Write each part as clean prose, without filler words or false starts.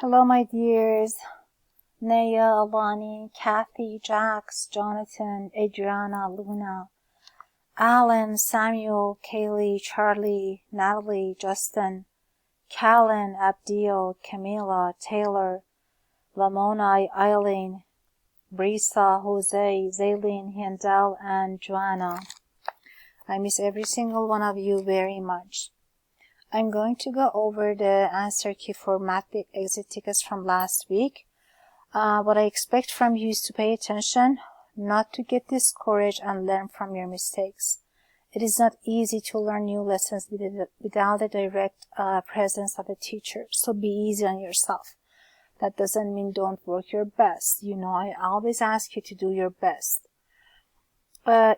Hello, my dears. Naya, Alani, Kathy, Jax, Jonathan, Adriana, Luna, Alan, Samuel, Kaylee, Charlie, Natalie, Justin, Callan, Abdil, Camila, Taylor, Lamona, Eileen, Brisa, Jose, Zaylin, Handel, and Joanna. I miss every single one of you very much. I'm going to go over the answer key for math exit tickets from last week. What I expect from you is to pay attention, not to get discouraged, and learn from your mistakes. It is not easy to learn new lessons without the direct presence of a teacher, so be easy on yourself. That doesn't mean don't work your best. You know, I always ask you to do your best.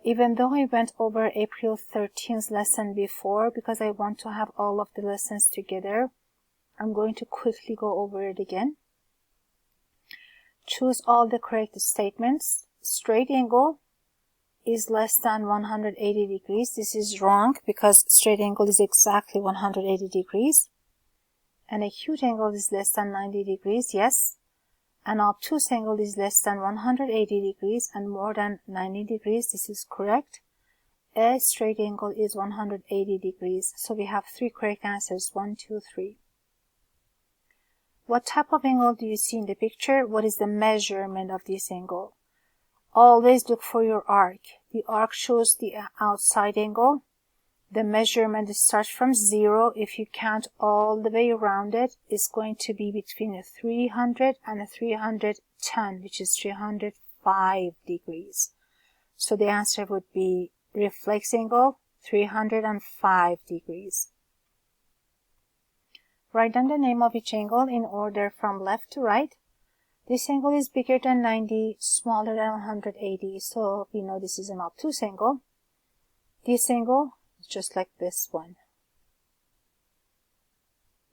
Even though I went over April 13th lesson before, because I want to have all of the lessons together, I'm going to quickly go over it again. Choose all the correct statements. Straight angle is less than 180 degrees. This is wrong because straight angle is exactly 180 degrees. An acute angle is less than 90 degrees, yes. An obtuse angle is less than 180 degrees and more than 90 degrees. This is correct. A straight angle is 180 degrees. So we have three correct answers. 1, 2, 3. What type of angle do you see in the picture? What is the measurement of this angle? Always look for your arc. The arc shows the outside angle. The measurement starts from 0. If you count all the way around it, it's going to be between a 300 and a 310, which is 305 degrees. So the answer would be reflex angle, 305 degrees. Write down the name of each angle in order from left to right. This angle is bigger than 90, smaller than 180, so we know this is an obtuse angle. This angle, just like this one,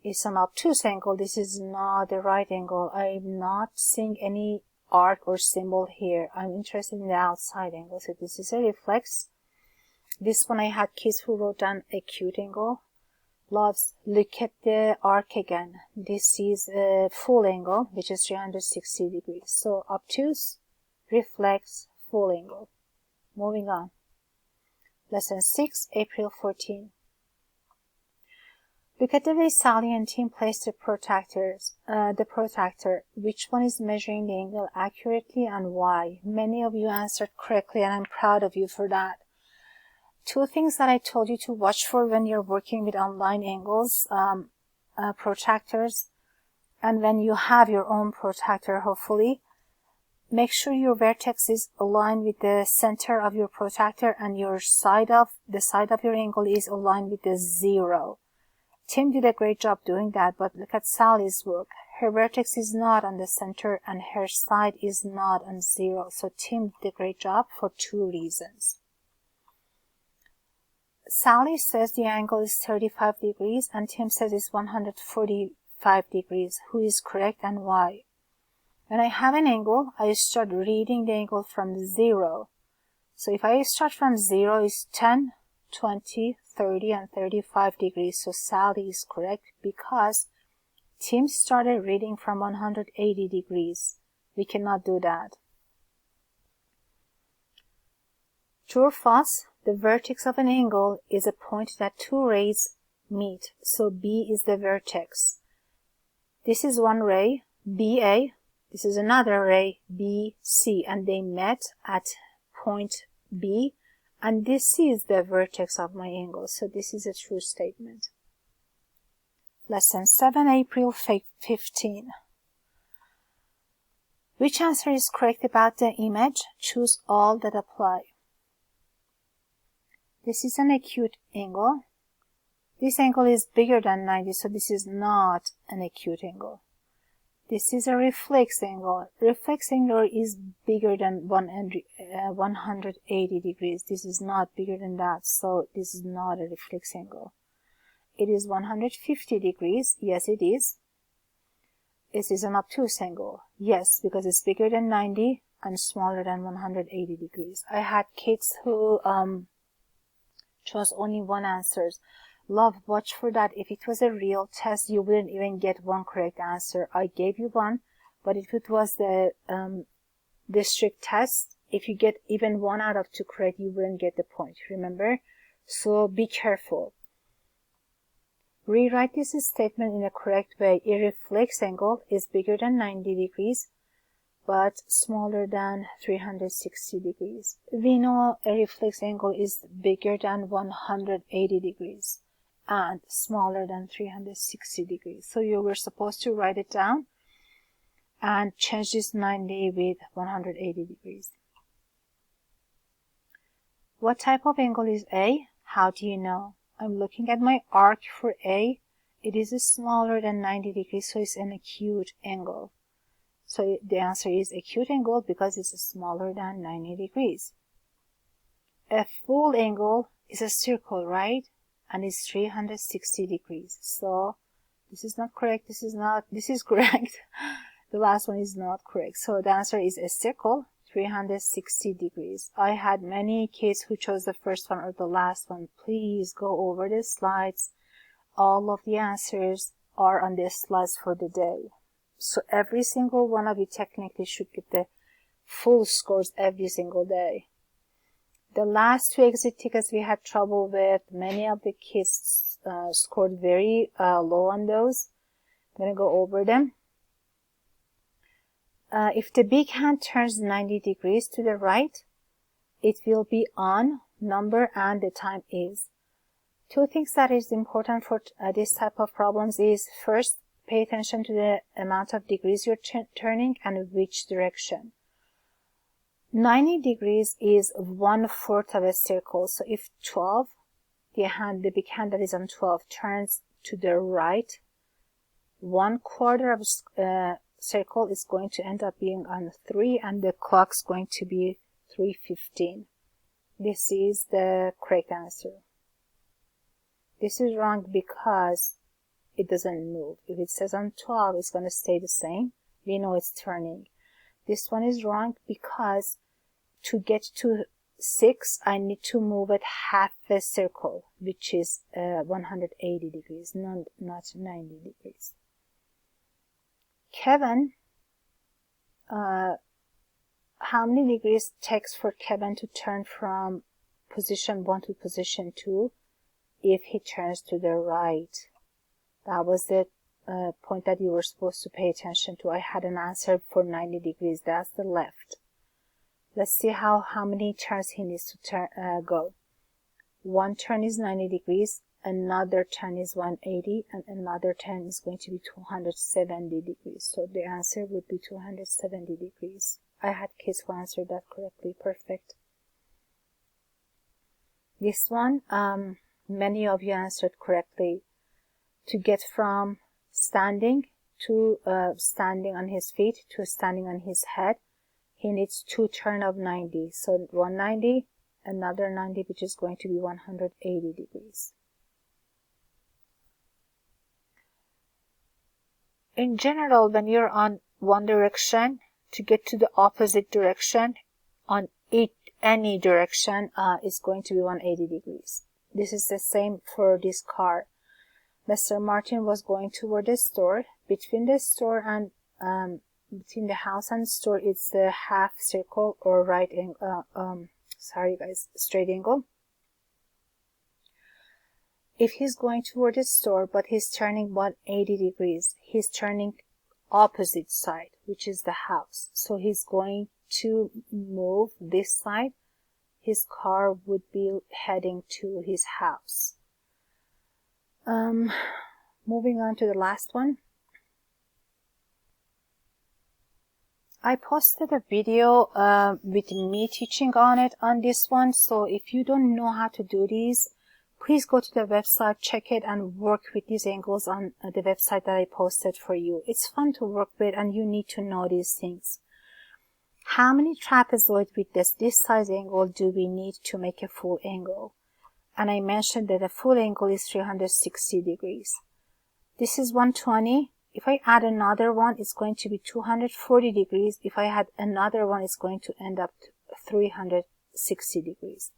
it's an obtuse angle. This is not the right angle. I'm not seeing any arc or symbol here. I'm interested in the outside angle. So this is a reflex. This one I had kids who wrote down acute angle. Loves, look at the arc again. This is a full angle, which is 360 degrees. So obtuse, reflex, full angle. Moving on. Lesson 6, April 14. Look at the way Sally and Tim placed the protractor. Which one is measuring the angle accurately and why? Many of you answered correctly and I'm proud of you for that. Two things that I told you to watch for when you're working with online angles, protractors, and when you have your own protractor, hopefully. Make sure your vertex is aligned with the center of your protractor and the side of your angle is aligned with the 0. Tim did a great job doing that, but look at Sally's work. Her vertex is not on the center and her side is not on 0. So Tim did a great job for two reasons. Sally says the angle is 35 degrees and Tim says it's 145 degrees. Who is correct and why? When I have an angle, I start reading the angle from 0. So if I start from 0, it's 10, 20, 30, and 35 degrees. So Sally is correct because Tim started reading from 180 degrees. We cannot do that. True or false? The vertex of an angle is a point that two rays meet. So B is the vertex. This is one ray, BA. This is another ray, BC, and they met at point B, and this is the vertex of my angle. So this is a true statement. Lesson 7, April 15. Which answer is correct about the image? Choose all that apply. This is an acute angle. This angle is bigger than 90, so this is not an acute angle. This is a reflex angle. Reflex angle is bigger than 180 degrees. This is not bigger than that, so this is not a reflex angle. It is 150 degrees. Yes, it is. This is an obtuse angle. Yes, because it's bigger than 90 and smaller than 180 degrees. I had kids who chose only one answer. Love, watch for that. If it was a real test, you wouldn't even get one correct answer. I gave you one, but if it was the district test, if you get even 1 out of 2 correct, you wouldn't get the point, remember? So be careful. Rewrite this statement in a correct way. A reflex angle is bigger than 90 degrees, but smaller than 360 degrees. We know a reflex angle is bigger than 180 degrees and smaller than 360 degrees. So you were supposed to write it down and change this 90 with 180 degrees. What type of angle is A? How do you know? I'm looking at my arc for A. It is smaller than 90 degrees, so it's an acute angle. So the answer is acute angle because it's smaller than 90 degrees. A full angle is a circle, right? And it's 360 degrees. So this is not correct. This is correct. The last one is not correct. So the answer is a circle, 360 degrees. I had many kids who chose the first one or the last one. Please go over the slides. All of the answers are on the slides for the day. So every single one of you technically should get the full scores every single day. The last 2 exit tickets we had trouble with. Many of the kids scored very low on those. I'm going to go over them. If the big hand turns 90 degrees to the right, it will be on, number, and the time is. 2 things that is important for this type of problems is, first, pay attention to the amount of degrees you're turning and which direction. 90 degrees is 1/4 of a circle. So if 12, the big hand that is on 12 turns to the right, 1/4 of circle is going to end up being on 3, and the clock's going to be 3:15. This is the correct answer. This is wrong because it doesn't move. If it says on 12, it's going to stay the same. We know it's turning. This one is wrong because to get to 6, I need to move it half a circle, which is 180 degrees, not 90 degrees. Kevin, how many degrees takes for Kevin to turn from position 1 to position 2 if he turns to the right? That was the point that you were supposed to pay attention to. I had an answer for 90 degrees. That's the left. Let's see how many turns he needs to go. 1 turn is 90 degrees. Another turn is 180, and another turn is going to be 270 degrees. So the answer would be 270 degrees. I had kids who answered that correctly. Perfect. This one, many of you answered correctly. To get from standing to standing on his feet to standing on his head, he needs 2 turns of 90. So 190, another 90, which is going to be 180 degrees. In general, when you're on one direction, to get to the opposite direction on any direction is going to be 180 degrees. This is the same for this car. Mr. Martin was going toward the store. Between the store and between the house and store, it's the half circle or right angle. Straight angle. If he's going toward the store, but he's turning 180 degrees, he's turning opposite side, which is the house. So he's going to move this side. His car would be heading to his house. Moving on to the last one. I posted a video with me teaching on it on this one. So if you don't know how to do these, please go to the website, check it, and work with these angles on the website that I posted for you. It's fun to work with, and you need to know these things. How many trapezoid with this size angle do we need to make a full angle? And I mentioned that a full angle is 360 degrees. This is 120. If I add another one, it's going to be 240 degrees. If I add another one, it's going to end up to 360 degrees.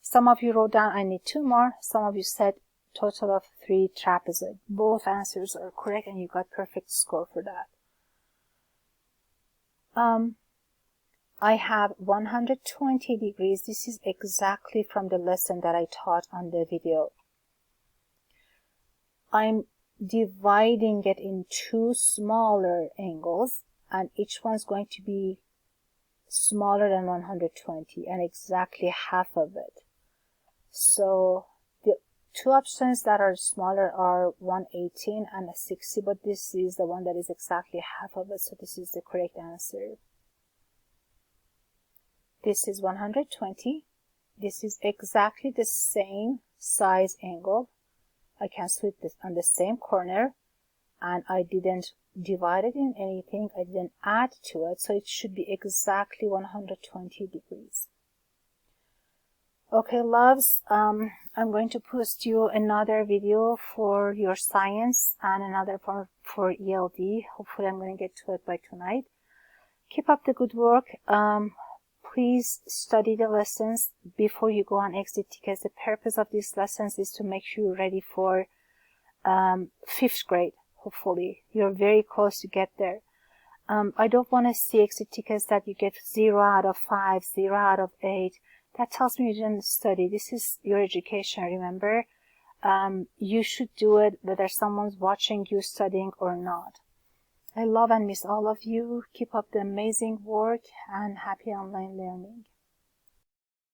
Some of you wrote down, I need 2 more. Some of you said total of 3 trapezoid. Both answers are correct and you got perfect score for that. I have 120 degrees. This is exactly from the lesson that I taught on the video. I'm dividing it in 2 smaller angles, and each one's going to be smaller than 120 and exactly half of it. So the 2 options that are smaller are 118 and a 60, but this is the one that is exactly half of it, so this is the correct answer. This is 120. This is exactly the same size angle. I can split this on the same corner, and I didn't divide it in anything. I didn't add to it, so it should be exactly 120 degrees. Okay, loves, I'm going to post you another video for your science and another for ELD. Hopefully I'm going to get to it by tonight. Keep up the good work. Please study the lessons before you go on exit tickets. The purpose of these lessons is to make sure you're ready for 5th grade. Hopefully you're very close to get there. I don't want to see exit tickets that you get 0 out of 5, 0 out of 8. That tells me you didn't study. This is your education, remember? You should do it whether someone's watching you studying or not. I love and miss all of you. Keep up the amazing work and happy online learning.